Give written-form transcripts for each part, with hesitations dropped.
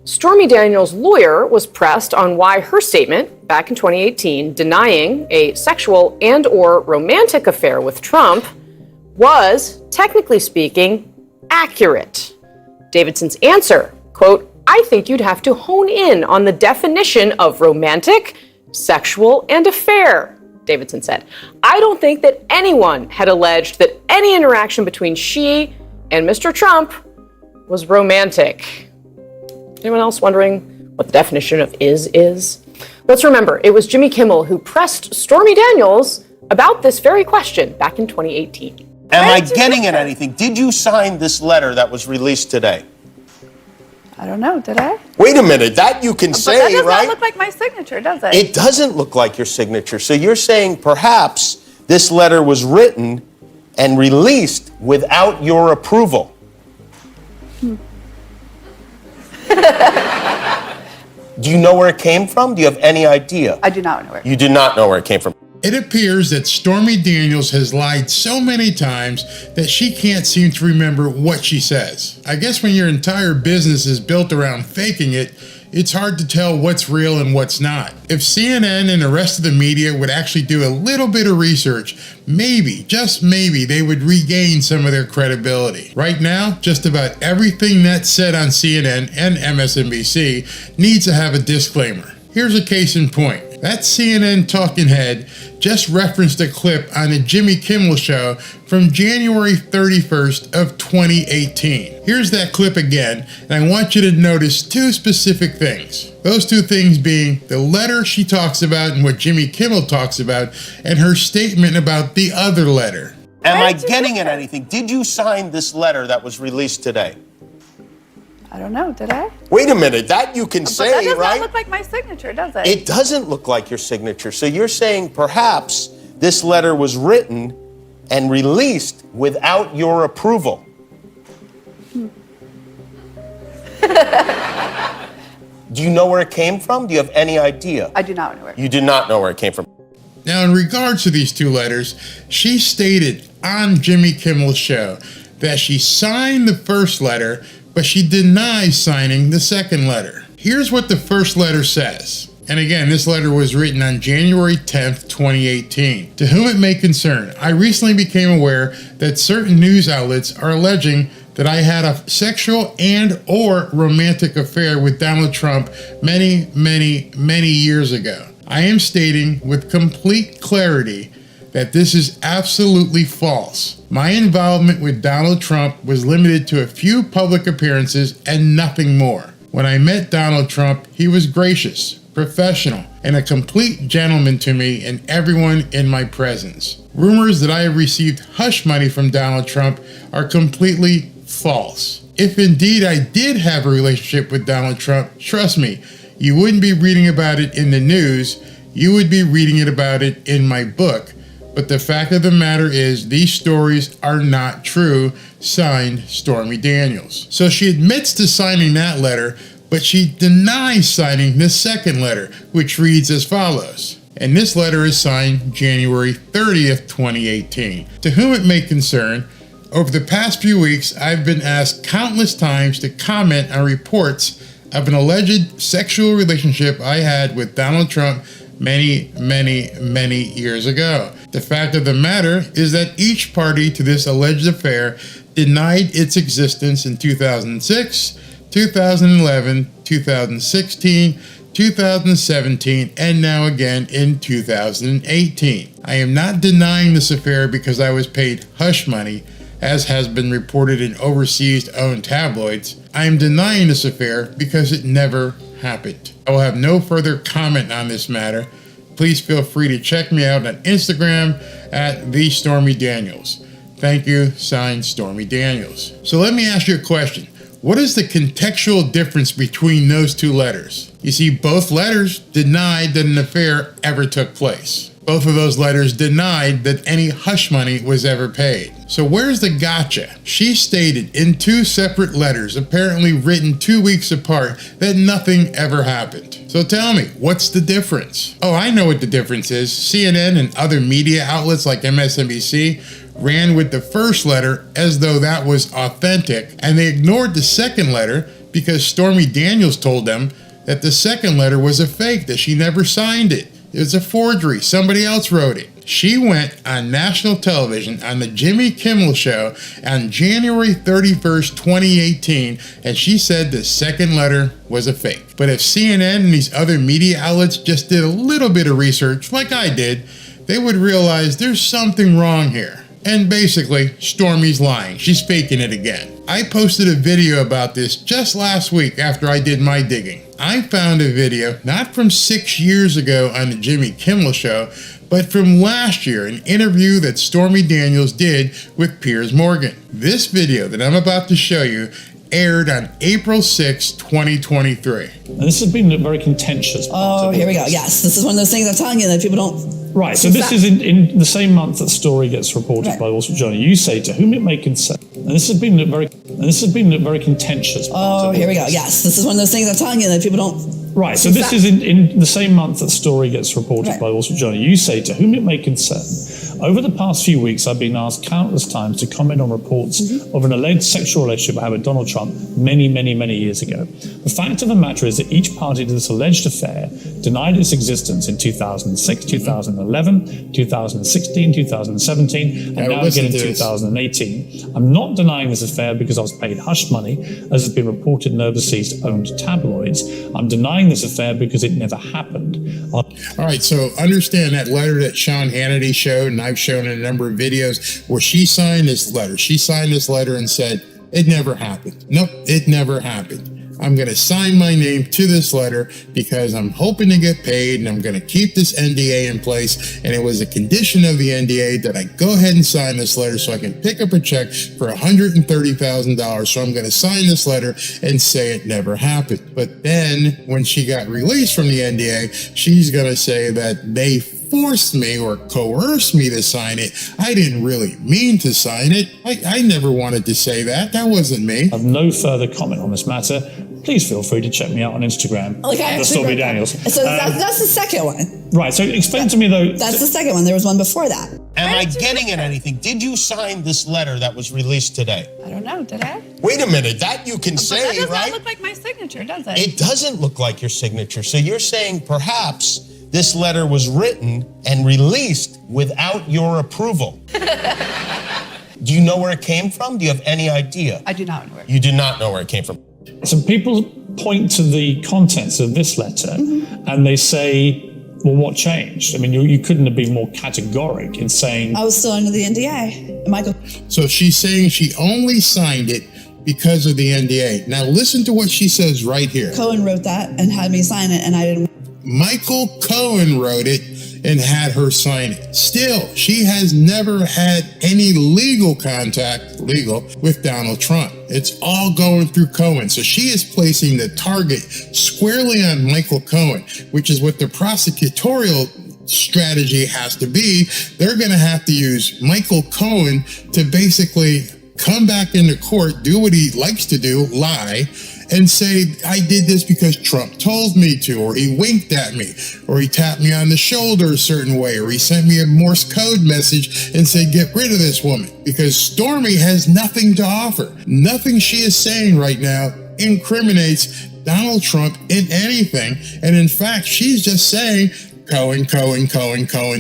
Stormy Daniels' lawyer was pressed on why her statement back in 2018 denying a sexual and/or romantic affair with Trump was, technically speaking, accurate. Davidson's answer, quote, "I think you'd have to hone in on the definition of romantic, sexual, and affair," Davidson said. "I don't think that anyone had alleged that any interaction between she and Mr. Trump was romantic." Anyone else wondering what the definition of is? Let's remember, it was Jimmy Kimmel who pressed Stormy Daniels about this very question back in 2018. Am I getting at anything? Did you sign this letter that was released today? I don't know, did I? Wait a minute, that you can say, right? That does not look like my signature, does it? It doesn't look like your signature. So you're saying perhaps this letter was written and released without your approval. Do you know where it came from? Do you have any idea? I do not know where. You do not know where it came from. It appears that Stormy Daniels has lied so many times that she can't seem to remember what she says. I guess when your entire business is built around faking it, it's hard to tell what's real and what's not. If CNN and the rest of the media would actually do a little bit of research, maybe, just maybe, they would regain some of their credibility. Right now, just about everything that's said on CNN and MSNBC needs to have a disclaimer. Here's a case in point. That CNN talking head just referenced a clip on the Jimmy Kimmel Show from January 31st of 2018. Here's that clip again, and I want you to notice two specific things. Those two things being the letter she talks about and what Jimmy Kimmel talks about, and her statement about the other letter. Am I getting at anything? Did you sign this letter that was released today? I don't know, did I? Wait a minute, that you can say, that does right? not look like my signature, does it? It doesn't look like your signature. So you're saying perhaps this letter was written and released without your approval. Do you know where it came from? Do you have any idea? I do not know where. You do not know where it came from. Now, in regards to these two letters, she stated on Jimmy Kimmel's show that she signed the first letter, but she denies signing the second letter. Here's what the first letter says. And again, this letter was written on January 10th, 2018. To whom it may concern, I recently became aware that certain news outlets are alleging that I had a sexual and/or romantic affair with Donald Trump many, many, many years ago. I am stating with complete clarity that this is absolutely false. My involvement with Donald Trump was limited to a few public appearances and nothing more. When I met Donald Trump, he was gracious, professional, and a complete gentleman to me and everyone in my presence. Rumors that I have received hush money from Donald Trump are completely false. If indeed I did have a relationship with Donald Trump, trust me, you wouldn't be reading about it in the news, you would be reading about it in my book. But the fact of the matter is, these stories are not true, signed Stormy Daniels. So she admits to signing that letter, but she denies signing the second letter, which reads as follows. And this letter is signed January 30th, 2018. To whom it may concern, over the past few weeks, I've been asked countless times to comment on reports of an alleged sexual relationship I had with Donald Trump many, many, many years ago. The fact of the matter is that each party to this alleged affair denied its existence in 2006, 2011, 2016, 2017, and now again in 2018. I am not denying this affair because I was paid hush money, as has been reported in overseas owned tabloids. I am denying this affair because it never happened. I will have no further comment on this matter. Please feel free to check me out on Instagram at @TheStormyDaniels. Thank you, signed Stormy Daniels. So let me ask you a question. What is the contextual difference between those two letters? You see, both letters denied that an affair ever took place. Both of those letters denied that any hush money was ever paid. So where's the gotcha? She stated in two separate letters, apparently written 2 weeks apart, that nothing ever happened. So tell me, what's the difference? Oh, I know what the difference is. CNN and other media outlets like MSNBC ran with the first letter as though that was authentic, and they ignored the second letter because Stormy Daniels told them that the second letter was a fake, that she never signed it. It was a forgery. Somebody else wrote it. She went on national television on the Jimmy Kimmel Show on January 31st, 2018, and she said the second letter was a fake. But if CNN and these other media outlets just did a little bit of research, like I did, they would realize there's something wrong here. And basically, Stormy's lying. She's faking it again. I posted a video about this just last week after I did my digging. I found a video not from 6 years ago on the Jimmy Kimmel Show, but from last year, an interview that Stormy Daniels did with Piers Morgan. This video that I'm about to show you aired on April 6, 2023. And this has been a very contentious. Oh, here we go. Yes, this is one of those things I'm telling you that people don't. Right, so this is in the same month that the story gets reported Right. by the Wall Street Journal. You say to whom it may concern, and this has been a very contentious. Oh, here we go. Yes, this is one of those things I'm telling you that people don't. Right, so this is in the same month that the story gets reported Right. by the Wall Street Journal. You say to whom it may concern. Over the past few weeks, I've been asked countless times to comment on reports of an alleged sexual relationship I had with Donald Trump many years ago. The fact of the matter is that each party to this alleged affair denied its existence in 2006, 2011, 2016, 2017, and now again in 2018. I'm not denying this affair because I was paid hush money, as has been reported in overseas owned tabloids. I'm denying this affair because it never happened. All right, so understand that letter that Sean Hannity showed, and I've shown in a number of videos, where she signed this letter. She signed this letter and said, it never happened. Nope, it never happened. I'm going to sign my name to this letter because I'm hoping to get paid, and I'm going to keep this NDA in place. And it was a condition of the NDA that I go ahead and sign this letter so I can pick up a check for $130,000. So I'm going to sign this letter and say it never happened. But then when she got released from the NDA, she's going to say that they forced me or coerced me to sign it. I didn't really mean to sign it. I never wanted to say that. That wasn't me. I have no further comment on this matter. Please feel free to check me out on Instagram. Like, I the actually Stormy wrote that. Daniels. So that's the second one. Right, so explain to me though. That's the second one. There was one before that. Am I getting at anything? Did you sign this letter that was released today? I don't know. Did I? Wait a minute, that you can But say, that does right? not look like my signature, does it? It doesn't look like your signature. So you're saying perhaps this letter was written and released without your approval. Do you know where it came from? Do you have any idea? I do not know. You do not know where it came from. So people point to the contents of this letter and they say, well, what changed? I mean, you couldn't have been more categoric in saying. I was still under the NDA. Michael. So she's saying she only signed it because of the NDA. Now listen to what she says right here. Cohen wrote that and had me sign it, and I didn't. Michael Cohen wrote it and had her sign it. Still, she has never had any legal contact, with Donald Trump. It's all going through Cohen. So she is placing the target squarely on Michael Cohen, which is what the prosecutorial strategy has to be. They're going to have to use Michael Cohen to basically come back into court, do what he likes to do, lie, and say, I did this because Trump told me to, or he winked at me, or he tapped me on the shoulder a certain way, or he sent me a Morse code message and said, get rid of this woman. Because Stormy has nothing to offer. Nothing she is saying right now incriminates Donald Trump in anything. And in fact, she's just saying, Cohen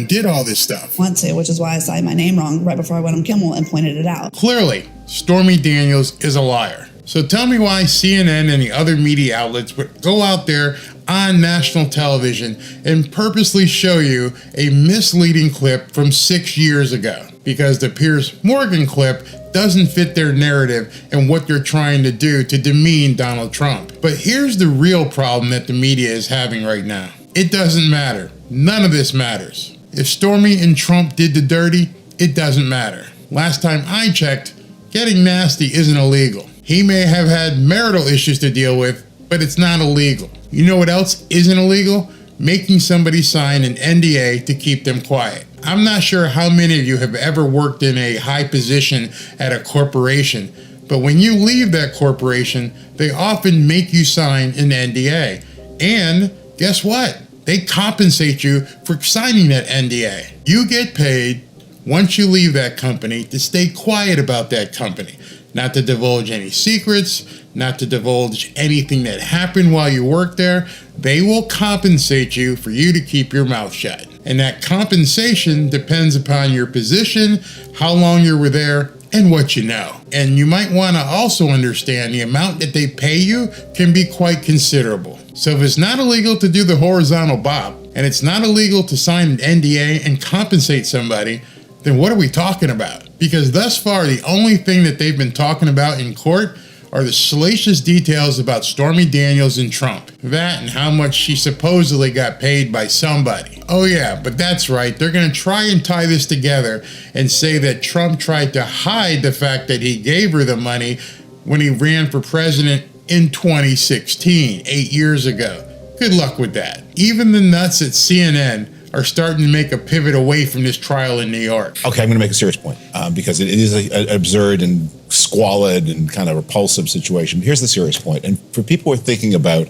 did all this stuff. Want to, which is why I signed my name wrong right before I went on Kimmel and pointed it out. Clearly, Stormy Daniels is a liar. So tell me why CNN and the other media outlets would go out there on national television and purposely show you a misleading clip from 6 years ago. Because the Piers Morgan clip doesn't fit their narrative and what they're trying to do to demean Donald Trump. But here's the real problem that the media is having right now. It doesn't matter. None of this matters. If Stormy and Trump did the dirty, it doesn't matter. Last time I checked, getting nasty isn't illegal. He may have had marital issues to deal with, but it's not illegal. You know what else isn't illegal? Making somebody sign an NDA to keep them quiet. I'm not sure how many of you have ever worked in a high position at a corporation, but when you leave that corporation, they often make you sign an NDA. And guess what? They compensate you for signing that NDA. You get paid once you leave that company to stay quiet about that company. Not to divulge any secrets, not to divulge anything that happened while you worked there. They will compensate you for you to keep your mouth shut. And that compensation depends upon your position, how long you were there, and what you know. And you might want to also understand the amount that they pay you can be quite considerable. So if it's not illegal to do the horizontal bop, and it's not illegal to sign an NDA and compensate somebody, then what are we talking about? Because thus far, the only thing that they've been talking about in court are the salacious details about Stormy Daniels and Trump. That and how much she supposedly got paid by somebody. Oh yeah, but that's right. They're going to try and tie this together and say that Trump tried to hide the fact that he gave her the money when he ran for president in 2016, 8 years ago. Good luck with that. Even the nuts at CNN are starting to make a pivot away from this trial in New York. Okay, I'm going to make a serious point because it is an absurd and squalid and kind of repulsive situation. Here's the serious point. And for people who are thinking about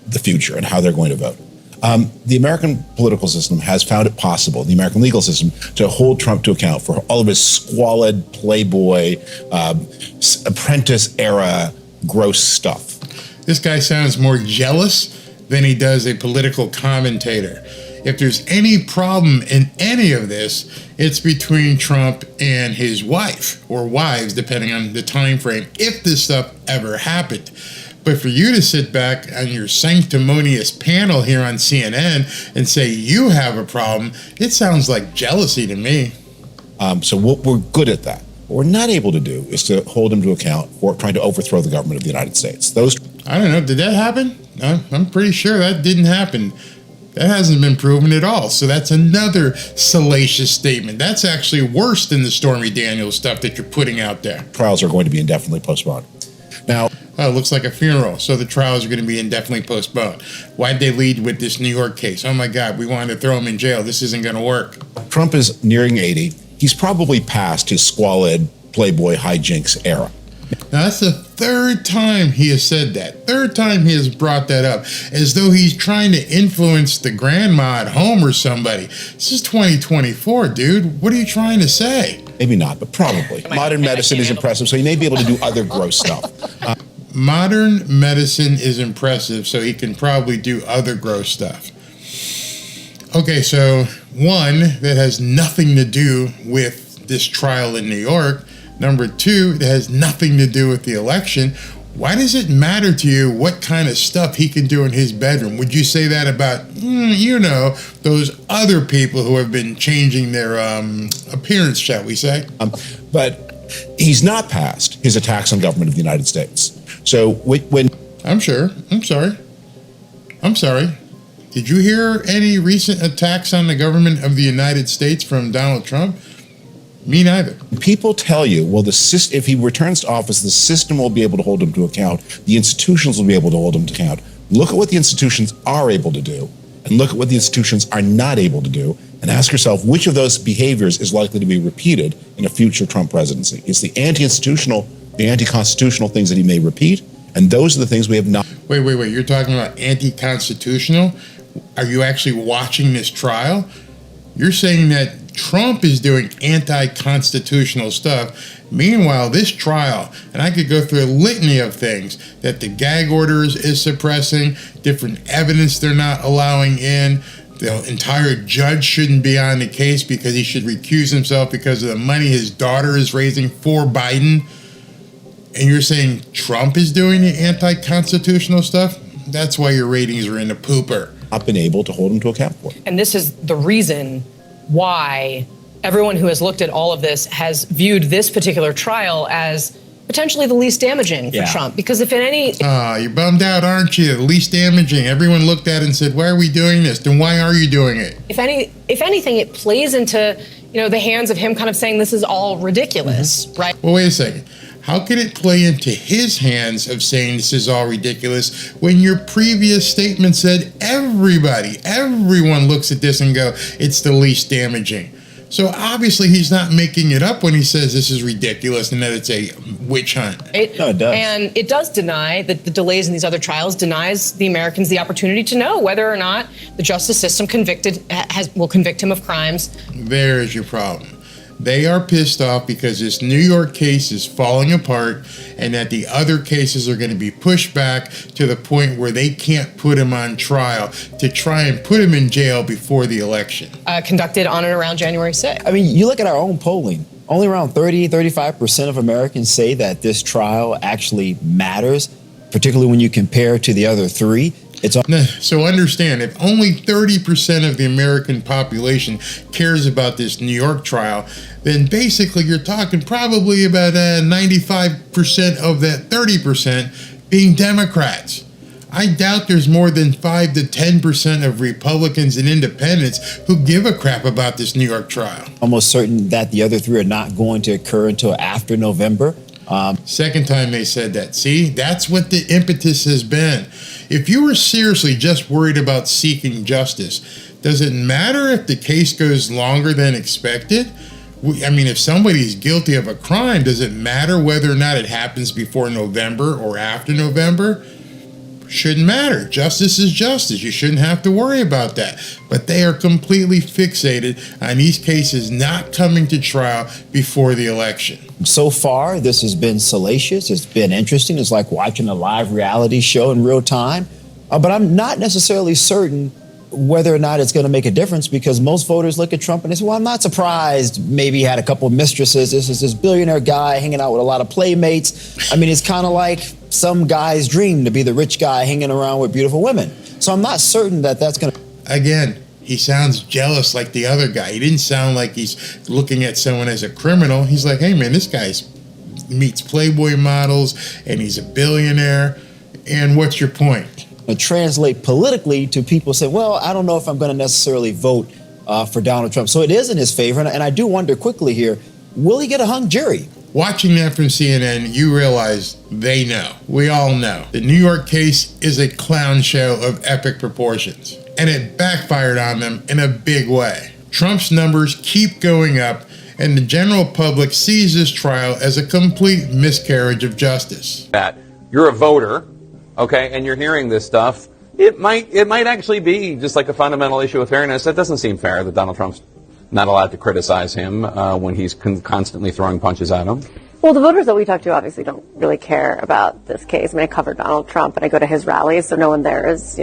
the future and how they're going to vote, the American political system has found it possible, the American legal system, to hold Trump to account for all of his squalid, playboy, apprentice-era gross stuff. This guy sounds more jealous than he does a political commentator. If there's any problem in any of this, it's between Trump and his wife, or wives, depending on the time frame, if this stuff ever happened. But for you to sit back on your sanctimonious panel here on CNN and say you have a problem, it sounds like jealousy to me. So we're good at that. What we're not able to do is to hold him to account for trying to overthrow the government of the United States. I don't know, did that happen? I'm pretty sure that didn't happen. That hasn't been proven at all. So that's another salacious statement. That's actually worse than the Stormy Daniels stuff that you're putting out there. Trials are going to be indefinitely postponed. Now, oh, it looks like a funeral. So the trials are going to be indefinitely postponed. Why'd they lead with this New York case? Oh my God, we wanted to throw him in jail. This isn't going to work. Trump is nearing 80. He's probably past his squalid Playboy hijinks era. Now, that's the third time he has said that. Third time he has brought that up, as though he's trying to influence the grandma at home or somebody. This is 2024, dude. What are you trying to say? Maybe not, but probably. Modern medicine is impressive, so he may be able to do other gross stuff. Modern medicine is impressive, so he can probably do other gross stuff. Okay, so one, that has nothing to do with this trial in New York. Number two, it has nothing to do with the election. Why does it matter to you what kind of stuff he can do in his bedroom? Would you say that about, those other people who have been changing their appearance, shall we say? But he's not past his attacks on government of the United States. So when... I'm sorry. Did you hear any recent attacks on the government of the United States from Donald Trump? Me neither. People tell you, well, if he returns to office, the system will be able to hold him to account. The institutions will be able to hold him to account. Look at what the institutions are able to do, and look at what the institutions are not able to do, and ask yourself which of those behaviors is likely to be repeated in a future Trump presidency. It's the anti-institutional, the anti-constitutional things that he may repeat, and those are the things we have not. Wait. You're talking about anti-constitutional? Are you actually watching this trial? You're saying that Trump is doing anti-constitutional stuff. Meanwhile, this trial, and I could go through a litany of things that the gag orders is suppressing, different evidence they're not allowing in. The entire judge shouldn't be on the case because he should recuse himself because of the money his daughter is raising for Biden. And you're saying Trump is doing the anti-constitutional stuff? That's why your ratings are in the pooper. Not been able to hold him to account for. And this is the reason why everyone who has looked at all of this has viewed this particular trial as potentially the least damaging for Trump. Because if in any... you're bummed out, aren't you? The least damaging. Everyone looked at it and said, why are we doing this? Then why are you doing it? If anything, it plays into, the hands of him kind of saying this is all ridiculous, right? Well, wait a second. How can it play into his hands of saying this is all ridiculous when your previous statement said everyone looks at this and go, it's the least damaging? So obviously he's not making it up when he says this is ridiculous and that it's a witch hunt. No, it does. And it does deny that the delays in these other trials denies the Americans the opportunity to know whether or not the justice system will convict him of crimes. There's your problem. They are pissed off because this New York case is falling apart and that the other cases are going to be pushed back to the point where they can't put him on trial to try and put him in jail before the election. Conducted on and around January 6th. I mean, you look at our own polling, only around 35% of Americans say that this trial actually matters, particularly when you compare to the other three. So understand, if only 30% of the American population cares about this New York trial, then basically you're talking probably about 95% of that 30% being Democrats. I doubt there's more than 5 to 10% of Republicans and independents who give a crap about this New York trial. Almost certain that the other three are not going to occur until after November. Second time they said that. See, that's what the impetus has been. If you were seriously just worried about seeking justice, does it matter if the case goes longer than expected? I mean, if somebody's guilty of a crime, does it matter whether or not it happens before November or after November? Shouldn't matter. Justice is justice. You shouldn't have to worry about that. But they are completely fixated on these cases not coming to trial before the election. So far, this has been salacious. It's been interesting. It's like watching a live reality show in real time. But I'm not necessarily certain whether or not it's going to make a difference, because most voters look at Trump and they say, well, I'm not surprised. Maybe he had a couple of mistresses. This is this billionaire guy hanging out with a lot of playmates. I mean, it's kind of like some guy's dream to be the rich guy hanging around with beautiful women. So I'm not certain that that's going to... Again, he sounds jealous like the other guy. He didn't sound like he's looking at someone as a criminal. He's like, hey, man, this guy meets Playboy models and he's a billionaire. And what's your point? Translate politically to people say, well, I don't know if I'm going to necessarily vote for Donald Trump. So it is in his favor. And I do wonder quickly here, will he get a hung jury? Watching that from CNN, you realize they know. We all know. The New York case is a clown show of epic proportions. And it backfired on them in a big way. Trump's numbers keep going up, and the general public sees this trial as a complete miscarriage of justice. That you're a voter, okay, and you're hearing this stuff, it might actually be just like a fundamental issue of fairness. It doesn't seem fair that Donald Trump's not allowed to criticize him when he's constantly throwing punches at him. Well, the voters that we talk to obviously don't really care about this case. I mean, I cover Donald Trump and I go to his rallies, so no one there is,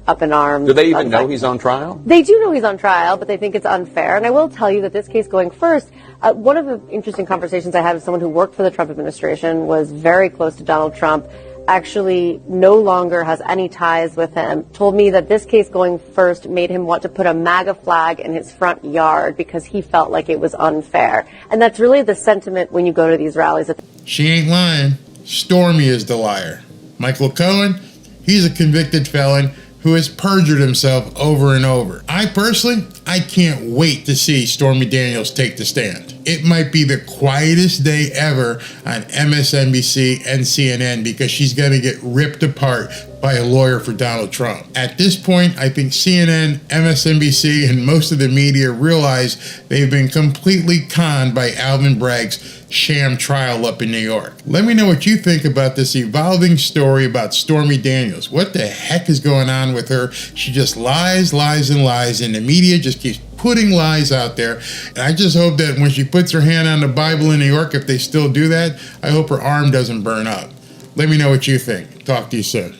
up in arms. Do they even know he's on trial? They do know he's on trial, but they think it's unfair. And I will tell you that this case going first, one of the interesting conversations I had with someone who worked for the Trump administration, was very close to Donald Trump, actually no longer has any ties with him, told me that this case going first made him want to put a MAGA flag in his front yard because he felt like it was unfair. And that's really the sentiment when you go to these rallies. She ain't lying. Stormy is the liar. Michael Cohen, he's a convicted felon who has perjured himself over and over. I can't wait to see Stormy Daniels take the stand. It might be the quietest day ever on MSNBC and CNN because she's going to get ripped apart by a lawyer for Donald Trump. At this point, I think CNN, MSNBC, and most of the media realize they've been completely conned by Alvin Bragg's sham trial up in New York. Let me know what you think about this evolving story about Stormy Daniels. What the heck is going on with her? She just lies, and lies, and the media just keeps putting lies out there. And I just hope that when she puts her hand on the Bible in New York, if they still do that, I hope her arm doesn't burn up. Let me know what you think. Talk to you soon.